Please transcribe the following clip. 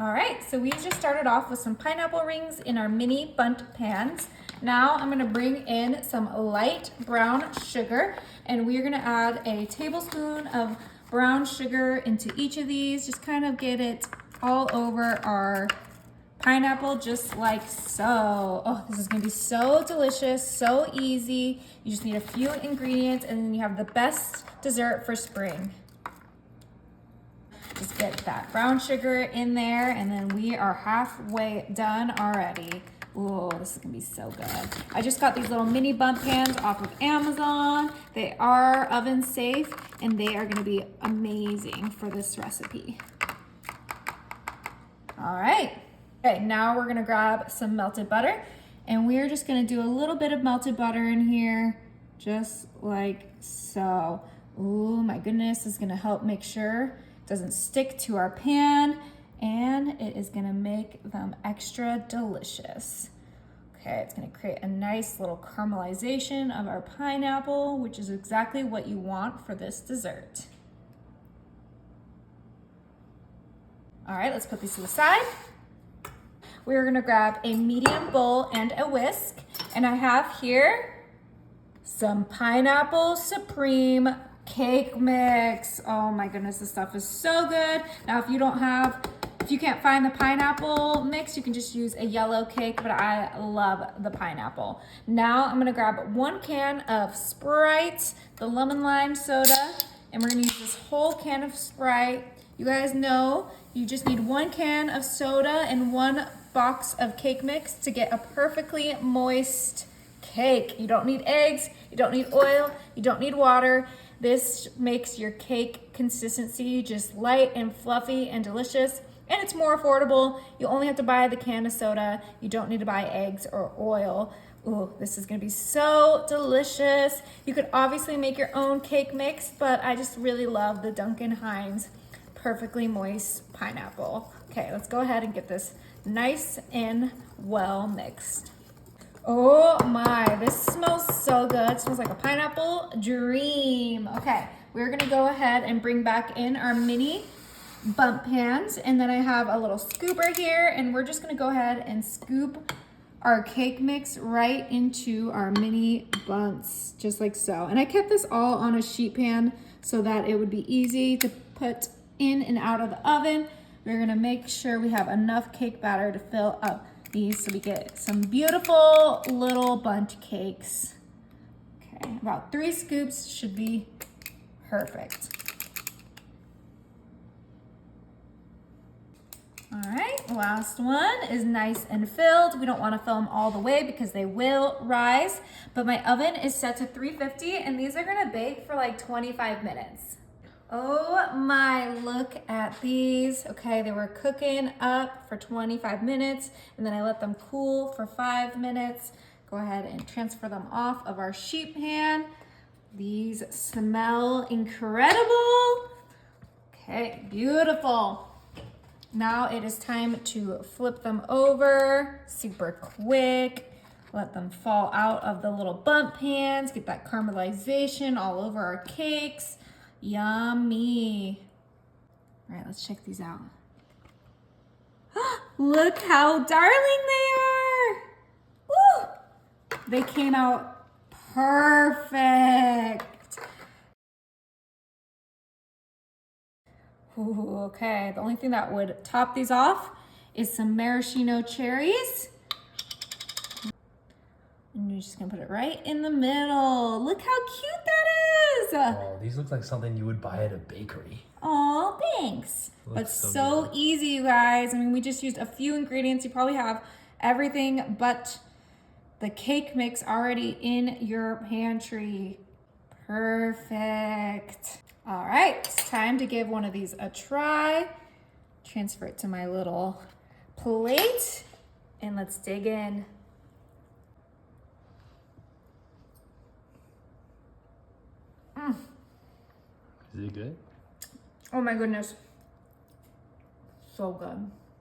All right, so we just started off with some pineapple rings in our mini bundt pans. Now I'm gonna bring in some light brown sugar, and we're gonna add a tablespoon of brown sugar into each of these. Just kind of get it all over our pineapple, just like so. Oh, this is gonna be so delicious, so easy. You just need a few ingredients and then you have the best dessert for spring. Just get that brown sugar in there and then we are halfway done already. Ooh, this is gonna be so good. I just got these little mini bundt pans off of Amazon. They are oven safe and they are gonna be amazing for this recipe. All right. Okay, now we're gonna grab some melted butter and we're just gonna do a little bit of melted butter in here, just like so. Ooh, my goodness, this is gonna help make sure it doesn't stick to our pan and it is gonna make them extra delicious. Okay, it's gonna create a nice little caramelization of our pineapple, which is exactly what you want for this dessert. All right, let's put these to the side. We're gonna grab a medium bowl and a whisk, and I have here some Pineapple Supreme cake mix. Oh my goodness, this stuff is so good. Now, if you can't find the pineapple mix, you can just use a yellow cake, but I love the pineapple. Now I'm gonna grab 1 can of Sprite, the lemon lime soda, and we're gonna use this whole can of Sprite. You guys know you just need 1 can of soda and 1 box of cake mix to get a perfectly moist cake. You don't need eggs, you don't need oil, you don't need water. This makes your cake consistency just light and fluffy and delicious, and it's more affordable. You only have to buy the can of soda. You don't need to buy eggs or oil. Ooh, this is gonna be so delicious. You could obviously make your own cake mix, but I just really love the Duncan Hines perfectly moist pineapple. Okay, let's go ahead and get this nice and well mixed. Oh my, this smells so good. It smells like a pineapple dream. Okay, we're gonna go ahead and bring back in our mini bundt pans, and then I have a little scooper here, and we're just gonna go ahead and scoop our cake mix right into our mini bunts, just like so. And I kept this all on a sheet pan so that it would be easy to put in and out of the oven. We're gonna make sure we have enough cake batter to fill up these so we get some beautiful little bundt cakes. Okay, about 3 scoops should be perfect. All right, last one is nice and filled. We don't want to fill them all the way because they will rise, but my oven is set to 350 and these are gonna bake for like 25 minutes. Oh my, look at these. Okay, they were cooking up for 25 minutes and then I let them cool for 5 minutes. Go ahead and transfer them off of our sheet pan. These smell incredible. Okay, beautiful. Now it is time to flip them over super quick. Let them fall out of the little bundt pans. Get that caramelization all over our cakes. Yummy. All right, let's check these out. Look how darling they are. Woo! They came out perfect. Ooh, okay, the only thing that would top these off is some maraschino cherries. And you're just gonna put it right in the middle. Look how cute that is. Oh, these look like something you would buy at a bakery. Oh, thanks. But so easy, you guys. I mean, we just used a few ingredients. You probably have everything but the cake mix already in your pantry. Perfect. All right, it's time to give one of these a try. Transfer it to my little plate and let's dig in. Is it good? Oh my goodness. So good.